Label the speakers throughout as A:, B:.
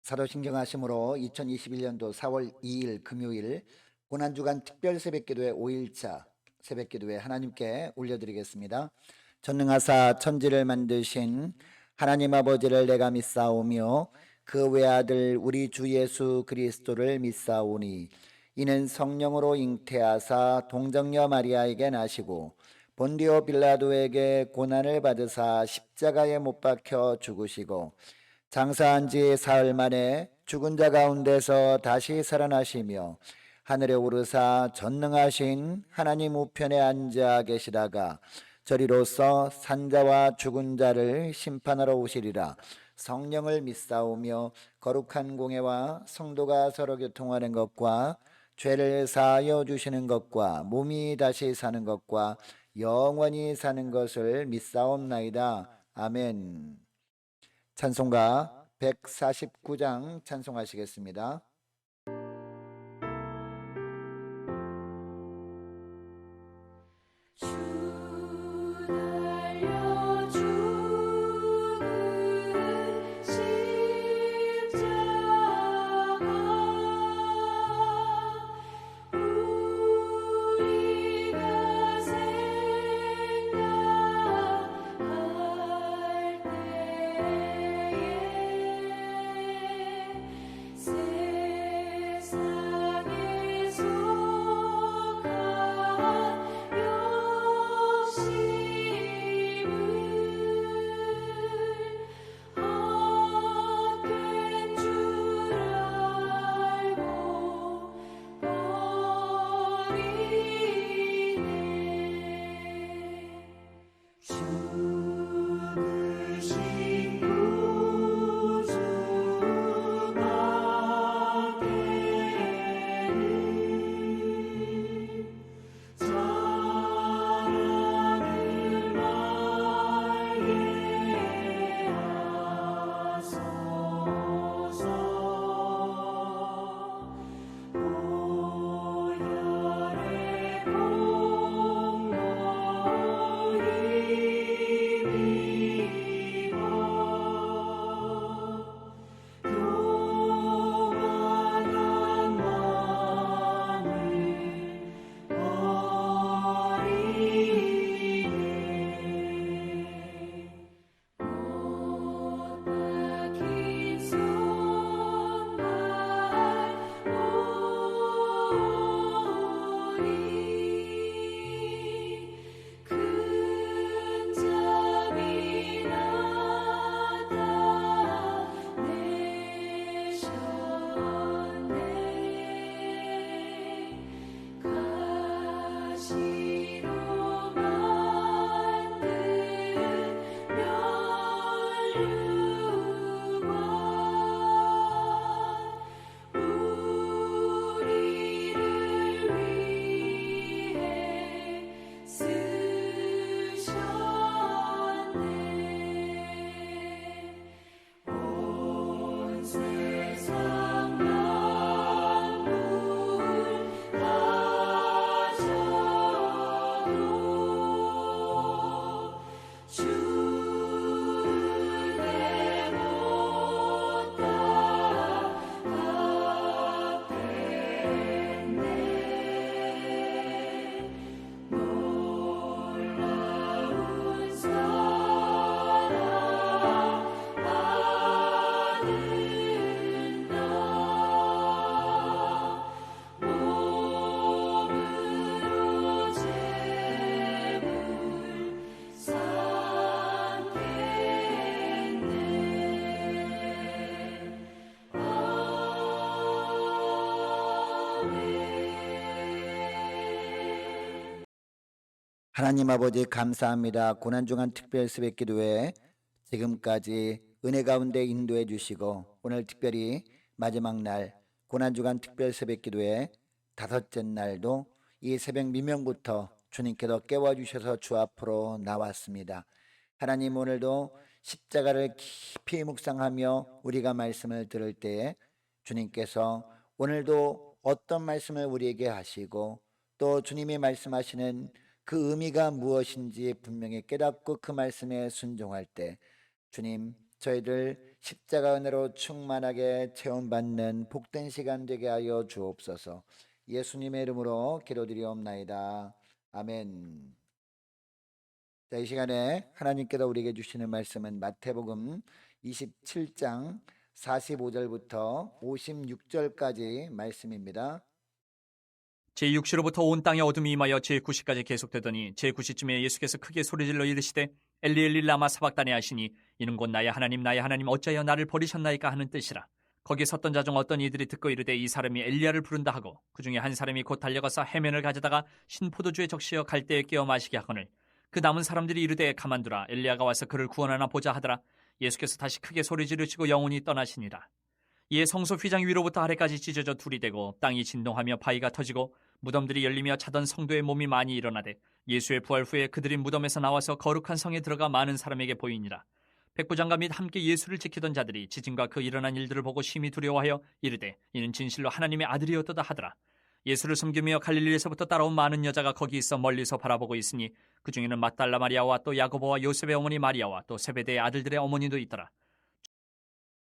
A: 사도신경하심으로 2021년도 4월 2일 금요일 고난주간 특별 새벽기도회 5일차 새벽기도회 하나님께 올려드리겠습니다. 전능하사 천지를 만드신 하나님 아버지를 내가 믿사오며 그 외아들 우리 주 예수 그리스도를 믿사오니 이는 성령으로 잉태하사 동정녀 마리아에게 나시고 본디오 빌라도에게 고난을 받으사 십자가에 못 박혀 죽으시고 장사한 지 사흘 만에 죽은 자 가운데서 다시 살아나시며 하늘에 오르사 전능하신 하나님 우편에 앉아 계시다가 저리로서 산자와 죽은 자를 심판하러 오시리라. 성령을 믿사오며 거룩한 공회와 성도가 서로 교통하는 것과 죄를 사하여 주시는 것과 몸이 다시 사는 것과 영원히 사는 것을 믿사옵나이다. 아멘. 찬송가 149장 찬송하시겠습니다.
B: 주 달려 죽은 십자가 우리가 생각할 때에 세상에서
A: 하나님 아버지 감사합니다. 고난중한 특별 새벽기도회 지금까지 은혜 가운데 인도해 주시고 오늘 특별히 마지막 날 고난주간 특별 새벽기도회 다섯째 날도 이 새벽 미명부터 주님께서 깨워주셔서 주 앞으로 나왔습니다. 하나님 오늘도 십자가를 깊이 묵상하며 우리가 말씀을 들을 때에 주님께서 오늘도 어떤 말씀을 우리에게 하시고 또 주님이 말씀하시는 그 의미가 무엇인지 분명히 깨닫고 그 말씀에 순종할 때 주님 저희들 십자가 은혜로 충만하게 체험받는 복된 시간 되게 하여 주옵소서. 예수님의 이름으로 기도드리옵나이다. 아멘. 자, 이 시간에 하나님께서 우리에게 주시는 말씀은 마태복음 27장 45절부터 56절까지 말씀입니다.
C: 제6시로부터 온 땅에 어둠이 임하여 제9시까지 계속되더니 제9시쯤에 예수께서 크게 소리질러 이르시되 엘리 엘리 라마 사박다니 하시니 이는 곧 나의 하나님 어찌하여 나를 버리셨나이까 하는 뜻이라. 거기 섰던 자 중 어떤 이들이 듣고 이르되 이 사람이 엘리야를 부른다 하고 그 중에 한 사람이 곧 달려가서 해면을 가져다가 신포도주에 적시어 갈대에 끼어 마시게 하거늘 그 남은 사람들이 이르되 가만두라 엘리야가 와서 그를 구원하나 보자 하더라. 예수께서 다시 크게 소리 지르시고 영원히 떠나시니라. 이에 성소 휘장 위로부터 아래까지 찢어져 둘이 되고 땅이 진동하며 바위가 터지고 무덤들이 열리며 자던 성도의 몸이 많이 일어나되 예수의 부활 후에 그들이 무덤에서 나와서 거룩한 성에 들어가 많은 사람에게 보이니라. 백부장과 및 함께 예수를 지키던 자들이 지진과 그 일어난 일들을 보고 심히 두려워하여 이르되 이는 진실로 하나님의 아들이었도다 하더라. 예수를 섬기며 갈릴리에서부터 따라온 많은 여자가 거기 있어 멀리서 바라보고 있으니 그 중에는 막달라 마리아와 또 야고보와 요셉의 어머니 마리아와 또 세베대의 아들들의 어머니도 있더라.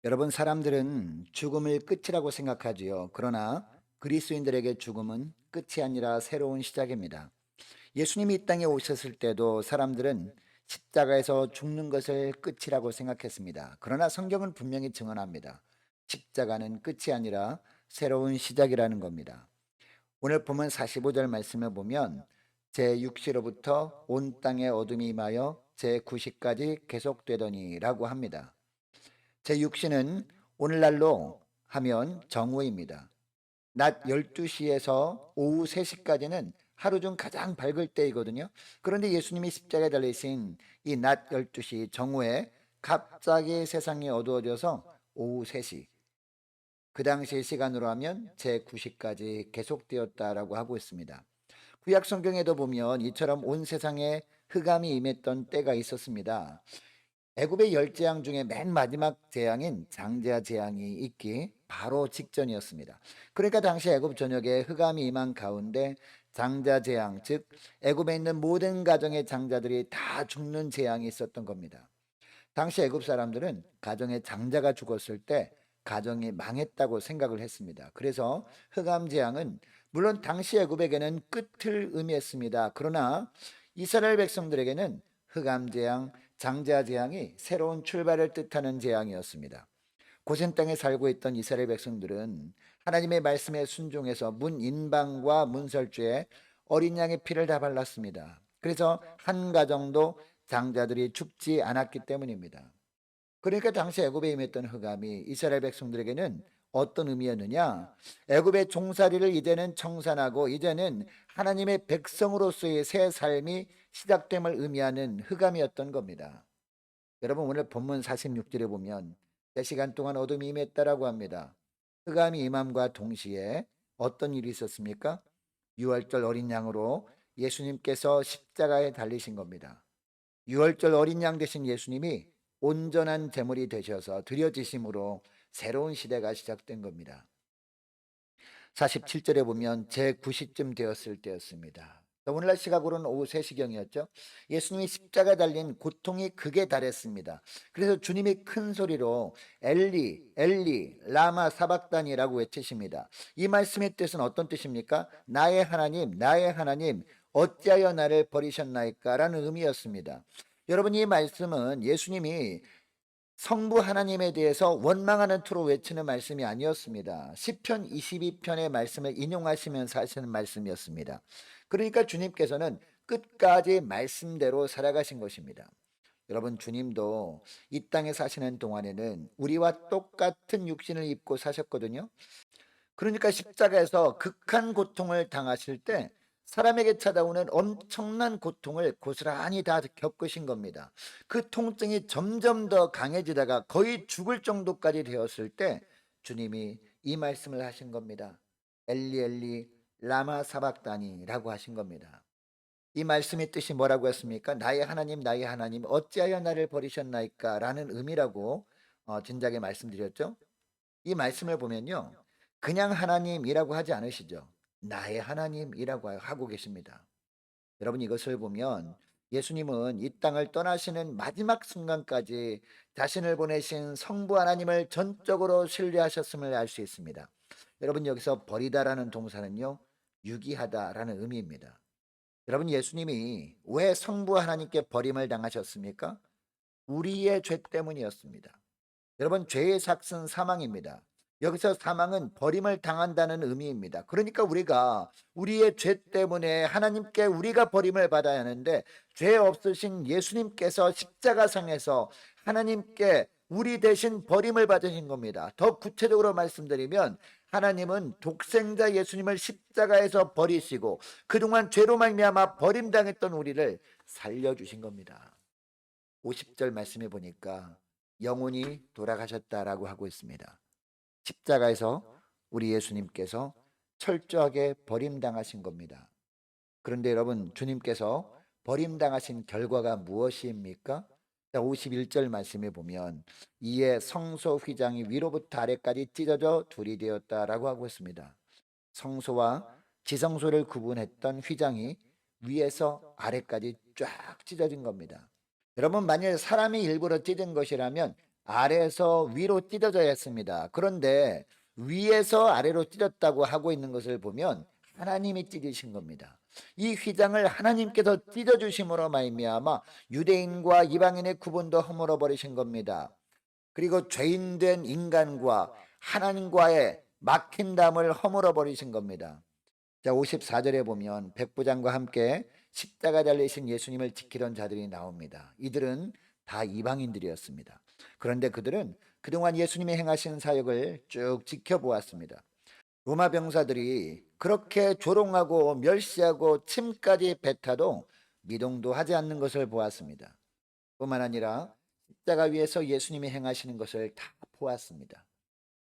A: 여러분, 사람들은 죽음을 끝이라고 생각하지요. 그러나 그리스도인들에게 죽음은 끝이 아니라 새로운 시작입니다. 예수님이 이 땅에 오셨을 때도 사람들은 십자가에서 죽는 것을 끝이라고 생각했습니다. 그러나 성경은 분명히 증언합니다. 십자가는 끝이 아니라 새로운 시작이라는 겁니다. 오늘 보면 45절 말씀을 보면 제6시로부터 온 땅에 어둠이 임하여 제9시까지 계속되더니 라고 합니다. 제6시는 오늘날로 하면 정오입니다. 낮 12시에서 오후 3시까지는 하루 중 가장 밝을 때이거든요. 그런데 예수님이 십자가에 달리신 이 낮 12시 정오에 갑자기 세상이 어두워져서 오후 3시, 그 당시의 시간으로 하면 제9시까지 계속되었다라고 하고 있습니다. 구약 성경에도 보면 이처럼 온 세상에 흑암이 임했던 때가 있었습니다. 애굽의 10재앙 중에 맨 마지막 재앙인 장자 재앙이 있기 바로 직전이었습니다. 그러니까 당시 애굽 전역에 흑암이 임한 가운데 장자 재앙, 즉 애굽에 있는 모든 가정의 장자들이 다 죽는 재앙이 있었던 겁니다. 당시 애굽 사람들은 가정의 장자가 죽었을 때 가정이 망했다고 생각을 했습니다. 그래서 흑암 재앙은 물론 당시 애굽에게는 끝을 의미했습니다. 그러나 이스라엘 백성들에게는 흑암 재앙, 장자 재앙이 새로운 출발을 뜻하는 재앙이었습니다. 고센 땅에 살고 있던 이스라엘 백성들은 하나님의 말씀에 순종해서 문인방과 문설주에 어린 양의 피를 다 발랐습니다. 그래서 한 가정도 장자들이 죽지 않았기 때문입니다. 그러니까 당시 애굽에 임했던 흑암이 이스라엘 백성들에게는 어떤 의미였느냐? 애굽의 종살이를 이제는 청산하고 이제는 하나님의 백성으로서의 새 삶이 시작됨을 의미하는 흑암이었던 겁니다. 여러분, 오늘 본문 46절에 보면 3시간 동안 어둠이 임했다라고 합니다. 흑암이 임함과 동시에 어떤 일이 있었습니까? 유월절 어린 양으로 예수님께서 십자가에 달리신 겁니다. 유월절 어린 양 되신 예수님이 온전한 제물이 되셔서 드려지심으로 새로운 시대가 시작된 겁니다. 47절에 보면 제9시쯤 되었을 때였습니다. 오늘날 시각으로는 오후 3시경이었죠. 예수님이 십자가 달린 고통이 극에 달했습니다. 그래서 주님이 큰 소리로 엘리 엘리 라마 사박다니라고 외치십니다. 이 말씀의 뜻은 어떤 뜻입니까? 나의 하나님 어찌하여 나를 버리셨나이까 라는 의미였습니다. 여러분, 이 말씀은 예수님이 성부 하나님에 대해서 원망하는 투로 외치는 말씀이 아니었습니다. 시편 22편의 말씀을 인용하시면서 하시는 말씀이었습니다. 그러니까 주님께서는 끝까지 말씀대로 살아가신 것입니다. 여러분, 주님도 이 땅에 사시는 동안에는 우리와 똑같은 육신을 입고 사셨거든요. 그러니까 십자가에서 극한 고통을 당하실 때 사람에게 찾아오는 엄청난 고통을 고스란히 다 겪으신 겁니다. 그 통증이 점점 더 강해지다가 거의 죽을 정도까지 되었을 때 주님이 이 말씀을 하신 겁니다. 엘리 엘리 라마 사박다니라고 하신 겁니다. 이 말씀의 뜻이 뭐라고 했습니까? 나의 하나님 어찌하여 나를 버리셨나이까 라는 의미라고 진작에 말씀드렸죠. 이 말씀을 보면요, 그냥 하나님이라고 하지 않으시죠. 나의 하나님이라고 하고 계십니다. 여러분, 이것을 보면 예수님은 이 땅을 떠나시는 마지막 순간까지 자신을 보내신 성부 하나님을 전적으로 신뢰하셨음을 알 수 있습니다. 여러분, 여기서 버리다라는 동사는요, 유기하다라는 의미입니다. 여러분, 예수님이 왜 성부 하나님께 버림을 당하셨습니까? 우리의 죄 때문이었습니다. 여러분, 죄의 삭은 사망입니다. 여기서 사망은 버림을 당한다는 의미입니다. 그러니까 우리가 우리의 죄 때문에 하나님께 우리가 버림을 받아야 하는데, 죄 없으신 예수님께서 십자가상에서 하나님께 우리 대신 버림을 받으신 겁니다. 더 구체적으로 말씀드리면 하나님은 독생자 예수님을 십자가에서 버리시고 그동안 죄로 말미암아 버림당했던 우리를 살려주신 겁니다. 50절 말씀해 보니까 영혼이 돌아가셨다라고 하고 있습니다. 십자가에서 우리 예수님께서 철저하게 버림당하신 겁니다. 그런데 여러분, 주님께서 버림당하신 결과가 무엇입니까? 51절 말씀에 보면 이에 성소 휘장이 위로부터 아래까지 찢어져 둘이 되었다라고 하고 있습니다. 성소와 지성소를 구분했던 휘장이 위에서 아래까지 쫙 찢어진 겁니다. 여러분, 만일 사람이 일부러 찢은 것이라면 아래에서 위로 찢어져야 했습니다. 그런데 위에서 아래로 찢었다고 하고 있는 것을 보면 하나님이 찢으신 겁니다. 이 휘장을 하나님께서 찢어주심으로 말미암아 유대인과 이방인의 구분도 허물어 버리신 겁니다. 그리고 죄인된 인간과 하나님과의 막힌 담을 허물어 버리신 겁니다. 자, 54절에 보면 백부장과 함께 십자가 달리신 예수님을 지키던 자들이 나옵니다. 이들은 다 이방인들이었습니다. 그런데 그들은 그동안 예수님이 행하신 사역을 쭉 지켜보았습니다. 로마 병사들이 그렇게 조롱하고 멸시하고 침까지 뱉어도 미동도 하지 않는 것을 보았습니다. 뿐만 아니라 십자가 위에서 예수님이 행하시는 것을 다 보았습니다.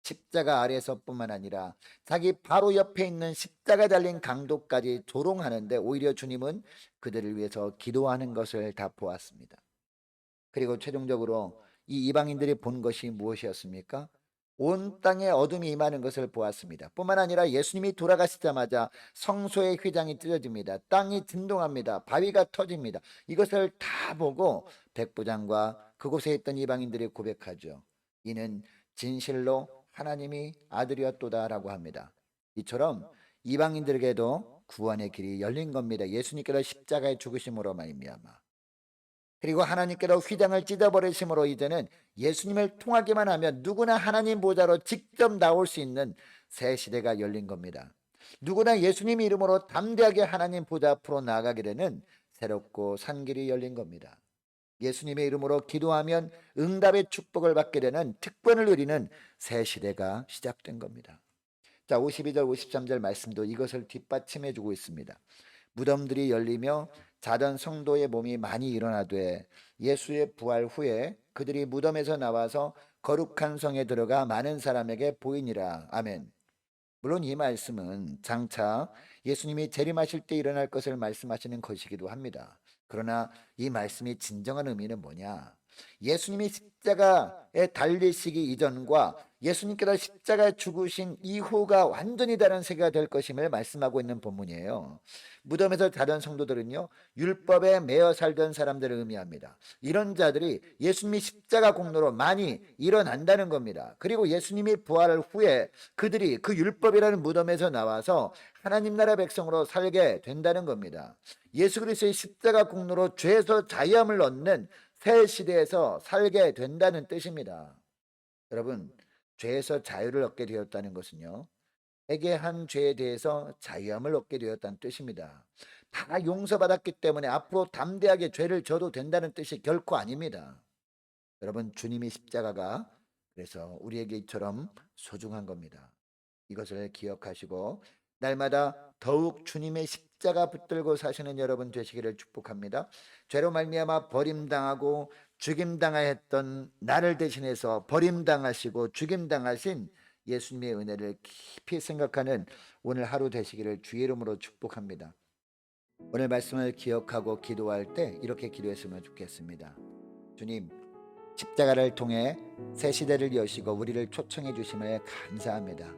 A: 십자가 아래에서뿐만 아니라 자기 바로 옆에 있는 십자가 달린 강도까지 조롱하는데 오히려 주님은 그들을 위해서 기도하는 것을 다 보았습니다. 그리고 최종적으로 이 이방인들이 본 것이 무엇이었습니까? 온 땅에 어둠이 임하는 것을 보았습니다. 뿐만 아니라 예수님이 돌아가시자마자 성소의 휘장이 찢어집니다. 땅이 진동합니다. 바위가 터집니다. 이것을 다 보고 백부장과 그곳에 있던 이방인들이 고백하죠. 이는 진실로 하나님이 아들이었도다라고 합니다. 이처럼 이방인들에게도 구원의 길이 열린 겁니다. 예수님께서 십자가에 죽으심으로 말미암아. 그리고 하나님께로 휘장을 찢어버리심으로 이제는 예수님을 통하기만 하면 누구나 하나님 보좌로 직접 나올 수 있는 새 시대가 열린 겁니다. 누구나 예수님 이름으로 담대하게 하나님 보좌 앞으로 나아가게 되는 새롭고 산 길이 열린 겁니다. 예수님의 이름으로 기도하면 응답의 축복을 받게 되는 특권을 누리는 새 시대가 시작된 겁니다. 자, 52절 53절 말씀도 이것을 뒷받침해 주고 있습니다. 무덤들이 열리며 자던 성도의 몸이 많이 일어나되 예수의 부활 후에 그들이 무덤에서 나와서 거룩한 성에 들어가 많은 사람에게 보이니라. 아멘. 물론 이 말씀은 장차 예수님이 재림하실 때 일어날 것을 말씀하시는 것이기도 합니다. 그러나 이 말씀의 진정한 의미는 뭐냐? 예수님이 십자가에 달리시기 이전과 예수님께서 십자가에 죽으신 이후가 완전히 다른 세계가 될 것임을 말씀하고 있는 본문이에요. 무덤에서 자던 성도들은요, 율법에 매여 살던 사람들을 의미합니다. 이런 자들이 예수님이 십자가 공로로 많이 일어난다는 겁니다. 그리고 예수님이 부활 후에 그들이 그 율법이라는 무덤에서 나와서 하나님 나라 백성으로 살게 된다는 겁니다. 예수 그리스도의 십자가 공로로 죄에서 자유함을 얻는 새 시대에서 살게 된다는 뜻입니다. 여러분, 죄에서 자유를 얻게 되었다는 것은요, 회개한 죄에 대해서 자유함을 얻게 되었다는 뜻입니다. 다 용서받았기 때문에 앞으로 담대하게 죄를 져도 된다는 뜻이 결코 아닙니다. 여러분, 주님의 십자가가 그래서 우리에게 이처럼 소중한 겁니다. 이것을 기억하시고 날마다 더욱 주님의 십자가 붙들고 사시는 여러분 되시기를 축복합니다. 죄로 말미암아 버림당하고 죽임당하였던 나를 대신해서 버림당하시고 죽임당하신 예수님의 은혜를 깊이 생각하는 오늘 하루 되시기를 주의 이름으로 축복합니다. 오늘 말씀을 기억하고 기도할 때 이렇게 기도했으면 좋겠습니다. 주님, 십자가를 통해 새 시대를 여시고 우리를 초청해 주심을 감사합니다.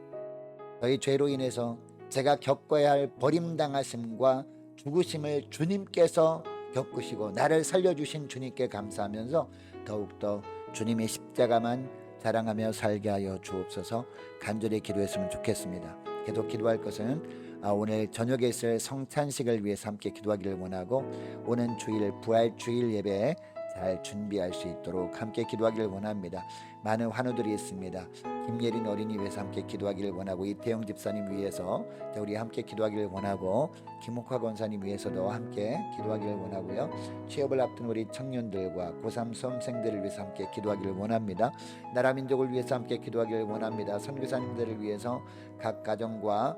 A: 저희 죄로 인해서 제가 겪어야 할 버림당하심과 죽으심을 주님께서 겪으시고 나를 살려주신 주님께 감사하면서 더욱더 주님의 십자가만 자랑하며 살게 하여 주옵소서. 간절히 기도했으면 좋겠습니다. 계속 기도할 것은 오늘 저녁에 있을 성찬식을 위해서 함께 기도하기를 원하고 오는 주일 부활 주일 예배에 잘 준비할 수 있도록 함께 기도하기를 원합니다. 많은 환우들이 있습니다. 김예린 어린이 위해서 함께 기도하기를 원하고 이태영 집사님 위해서 우리 함께 기도하기를 원하고 김옥화 권사님 위해서도 함께 기도하기를 원하고요. 취업을 앞둔 우리 청년들과 고3 수험생들을 위해서 함께 기도하기를 원합니다. 나라 민족을 위해서 함께 기도하기를 원합니다. 선교사님들을 위해서 각 가정과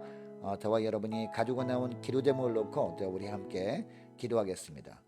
A: 저와 여러분이 가지고 나온 기도 제목을 놓고 우리 함께 기도하겠습니다.